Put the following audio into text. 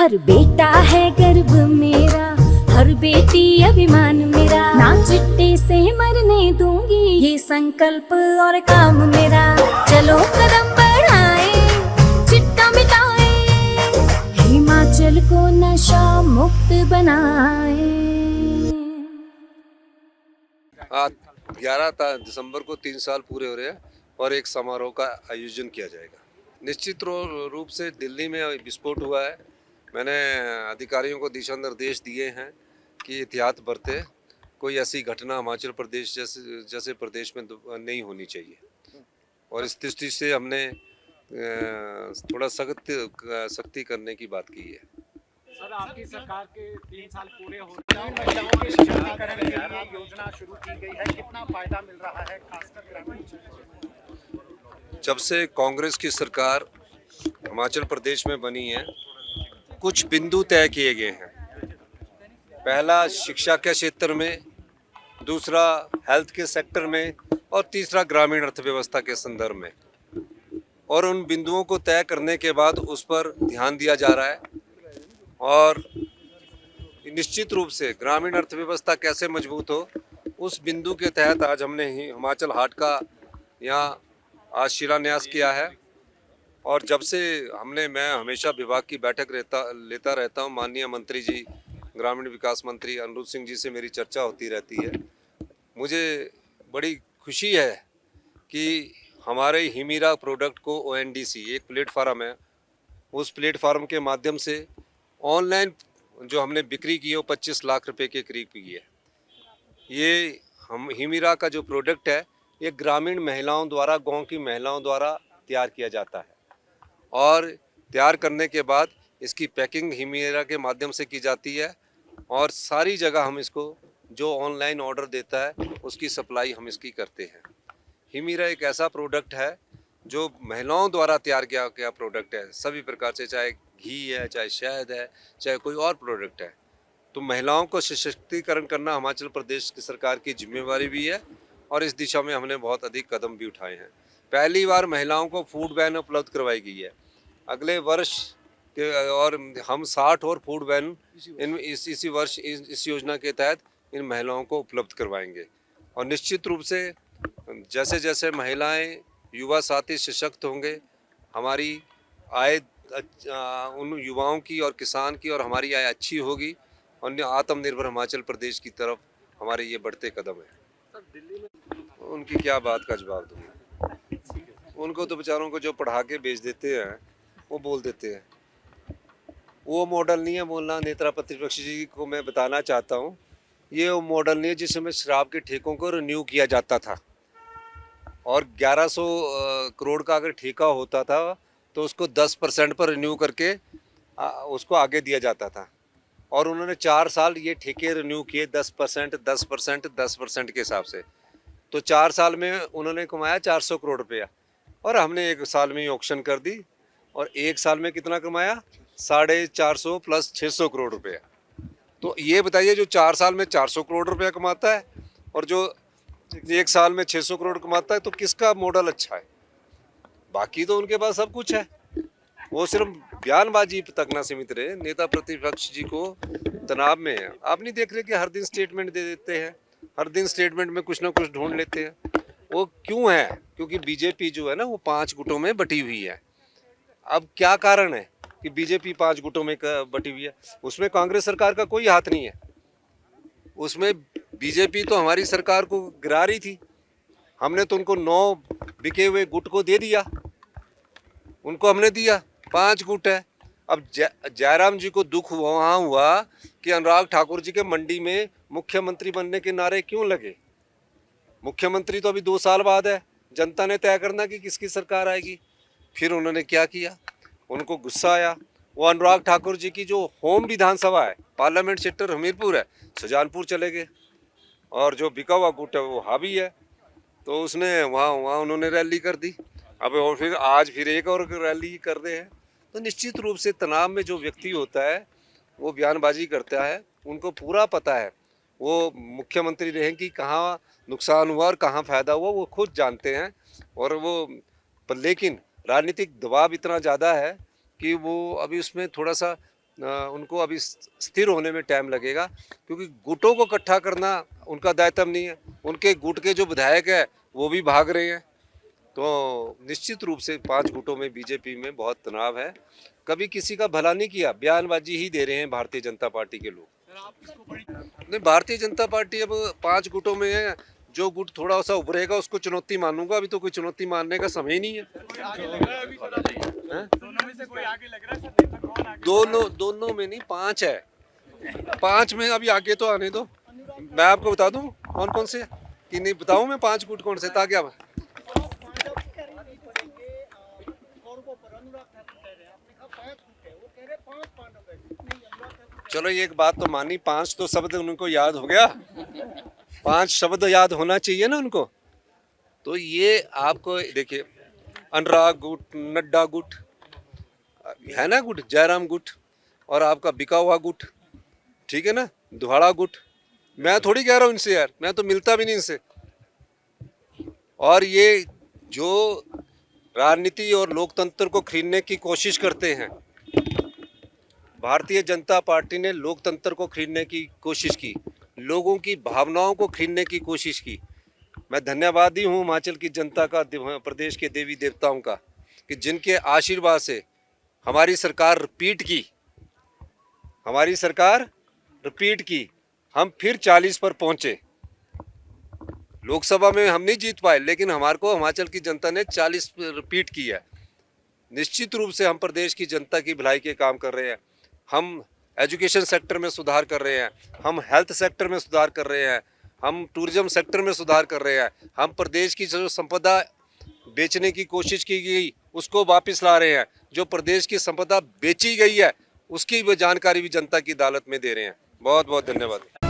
हर बेटा है गर्व मेरा, हर बेटी अभिमान मेरा, ना चिट्टे से मरने दूंगी ये संकल्प और काम मेरा। चलो कदम बढ़ाए, चिट्टा मिटाए, हिमाचल को नशा मुक्त बनाए। आज 11 दिसंबर को 3 साल पूरे हो रहे हैं और एक समारोह का आयोजन किया जाएगा। निश्चित रूप से दिल्ली में विस्फोट हुआ है। मैंने अधिकारियों को दिशा निर्देश दिए हैं कि एहतियात बरते, कोई ऐसी घटना हिमाचल प्रदेश जैसे प्रदेश में नहीं होनी चाहिए। और इस दृष्टि से हमने थोड़ा सख्ती करने की बात की है। सर, आपकी सरकार के 3 साल पूरे हो रहे हैं, महिलाओं के सशक्तिकरण के लिए योजना शुरू की गई है, कितना फायदा मिल रहा है खासकर ग्रामीण क्षेत्र? जब से कांग्रेस की सरकार हिमाचल प्रदेश में बनी है, कुछ बिंदु तय किए गए हैं। पहला शिक्षा के क्षेत्र में, दूसरा हेल्थ के सेक्टर में और तीसरा ग्रामीण अर्थव्यवस्था के संदर्भ में। और उन बिंदुओं को तय करने के बाद उस पर ध्यान दिया जा रहा है और निश्चित रूप से ग्रामीण अर्थव्यवस्था कैसे मजबूत हो, उस बिंदु के तहत आज हमने हिमाचल हाट का यहाँ आज शिलान्यास किया है। और जब से मैं हमेशा विभाग की बैठक लेता रहता हूँ, माननीय मंत्री जी, ग्रामीण विकास मंत्री अनुरुद्ध सिंह जी से मेरी चर्चा होती रहती है। मुझे बड़ी खुशी है कि हमारे हिमीरा प्रोडक्ट को ONDC एक प्लेटफार्म है, उस प्लेटफार्म के माध्यम से ऑनलाइन जो हमने बिक्री की है वो 25 लाख रुपए के करीब की है। ये हम हिमीरा का जो प्रोडक्ट है ये ग्रामीण महिलाओं द्वारा, गांव की महिलाओं द्वारा तैयार किया जाता है और तैयार करने के बाद इसकी पैकिंग हिमीरा के माध्यम से की जाती है और सारी जगह हम इसको जो ऑनलाइन ऑर्डर देता है उसकी सप्लाई हम इसकी करते हैं। हिमीरा एक ऐसा प्रोडक्ट है जो महिलाओं द्वारा तैयार किया गया प्रोडक्ट है, सभी प्रकार से, चाहे घी है, चाहे शहद है, चाहे कोई और प्रोडक्ट है। तो महिलाओं को सशक्तिकरण करना हिमाचल प्रदेश की सरकार की जिम्मेवारी भी है और इस दिशा में हमने बहुत अधिक कदम भी उठाए हैं। पहली बार महिलाओं को फूड वैन उपलब्ध करवाई गई है। अगले वर्ष के और हम 60 और फूड वैन इसी वर्ष इस योजना के तहत इन महिलाओं को उपलब्ध करवाएंगे। और निश्चित रूप से जैसे जैसे महिलाएं, युवा साथी सशक्त होंगे, हमारी आय उन युवाओं की और किसान की और हमारी आय अच्छी होगी और आत्मनिर्भर हिमाचल प्रदेश की तरफ हमारे ये बढ़ते कदम है। उनकी क्या बात का जवाब दूंगा? उनको तो बेचारों को जो पढ़ा के भेज देते हैं वो बोल देते हैं। वो मॉडल नहीं है बोलना। नेता प्रतिपक्ष जी को मैं बताना चाहता हूँ, ये वो मॉडल नहीं है जिसमें शराब के ठेकों को रिन्यू किया जाता था और 1100 करोड़ का अगर ठेका होता था तो उसको 10% पर रिन्यू करके उसको आगे दिया जाता था। और उन्होंने 4 साल ये ठेके रिन्यू किए 10%, 10%, 10% के हिसाब से। तो 4 साल में उन्होंने कमाया 400 करोड़ रुपया और हमने 1 साल में ही ऑक्शन कर दी और 1 साल में कितना कमाया? 450 प्लस 600 करोड़ रुपया। तो ये बताइए, जो 4 साल में 400 करोड़ रुपया कमाता है और जो 1 साल में 600 करोड़ कमाता है, तो किसका मॉडल अच्छा है? बाकी तो उनके पास सब कुछ है, वो सिर्फ बयानबाजी तक ना सीमित रहे। नेता प्रतिपक्ष जी को तनाव में है। आप नहीं देख रहे कि हर दिन स्टेटमेंट दे देते हैं, हर दिन स्टेटमेंट में कुछ ना कुछ ढूंढ लेते हैं। वो क्यों है? क्योंकि बीजेपी जो है ना वो 5 गुटों में बटी हुई है। अब क्या कारण है कि बीजेपी 5 गुटों में बटी हुई है? उसमें कांग्रेस सरकार का कोई हाथ नहीं है। उसमें बीजेपी तो हमारी सरकार को गिरा रही थी। हमने तो उनको 9 बिके हुए गुट को दे दिया, उनको हमने दिया 5 गुट है। अब जयराम जी को दुख वहाँ हुआ कि अनुराग ठाकुर जी के मंडी में मुख्यमंत्री बनने के नारे क्यों लगे। मुख्यमंत्री तो अभी 2 साल बाद है, जनता ने तय करना कि किसकी सरकार आएगी। फिर उन्होंने क्या किया, उनको गुस्सा आया, वो अनुराग ठाकुर जी की जो होम विधानसभा है, पार्लियामेंट सेक्टर हमीरपुर है, शाहजहानपुर चले गए और जो बिका हुआ गुट है वो हावी है, तो उसने वहाँ उन्होंने रैली कर दी। अब और फिर आज फिर एक और रैली कर रहे हैं। तो निश्चित रूप से तनाव में जो व्यक्ति होता है वो बयानबाजी करता है, उनको पूरा पता है, वो मुख्यमंत्री रहे कि कहाँ नुकसान हुआ और कहाँ फ़ायदा हुआ वो खुद जानते हैं। और वो पर लेकिन राजनीतिक दबाव इतना ज़्यादा है कि वो अभी उसमें थोड़ा सा उनको अभी स्थिर होने में टाइम लगेगा, क्योंकि गुटों को इकट्ठा करना उनका दायित्व नहीं है। उनके गुट के जो विधायक है वो भी भाग रहे हैं। तो निश्चित रूप से 5 गुटों में बीजेपी में बहुत तनाव है। कभी किसी का भला नहीं किया, बयानबाजी ही दे रहे हैं भारतीय जनता पार्टी के लोग। नहीं, भारतीय जनता पार्टी अब 5 गुटों में है। जो गुट थोड़ा सा उभरेगा उसको चुनौती मानूंगा। अभी तो कोई चुनौती मानने का समय ही नहीं है। दोनों में नहीं, 5 है। 5 में अभी आगे तो आने दो। मैं आपको बता दूं कौन कौन से, कि नहीं बताऊं मैं 5 गुट कौन से, ताकि आप चलो एक बात तो मानी, 5 तो शब्द उनको याद हो गया। 5 शब्द याद होना चाहिए ना उनको। तो ये आपको देखिए, अनुराग गुट, नड्डा गुट है ना, गुट जयराम गुट, और आपका बिका हुआ गुट, ठीक है ना, दुहाड़ा गुट। मैं थोड़ी कह रहा हूँ इनसे यार, मैं तो मिलता भी नहीं इनसे। और ये जो राजनीति और लोकतंत्र को खरीदने की कोशिश करते हैं, भारतीय जनता पार्टी ने लोकतंत्र को खरीदने की कोशिश की, लोगों की भावनाओं को खरीदने की कोशिश की। मैं धन्यवादी हूँ हिमाचल की जनता का, प्रदेश के देवी देवताओं का, कि जिनके आशीर्वाद से हमारी सरकार रिपीट की। हम फिर 40 पर पहुंचे। लोकसभा में हम नहीं जीत पाए, लेकिन हमारे को हिमाचल की जनता ने 40 रिपीट की है। निश्चित रूप से हम प्रदेश की जनता की भलाई के काम कर रहे हैं। हम एजुकेशन सेक्टर में सुधार कर रहे हैं, हम हेल्थ सेक्टर में सुधार कर रहे हैं, हम टूरिज्म सेक्टर में सुधार कर रहे हैं। हम प्रदेश की जो संपदा बेचने की कोशिश की गई उसको वापस ला रहे हैं। जो प्रदेश की संपदा बेची गई है उसकी भी जानकारी भी जनता की अदालत में दे रहे हैं। बहुत बहुत धन्यवाद।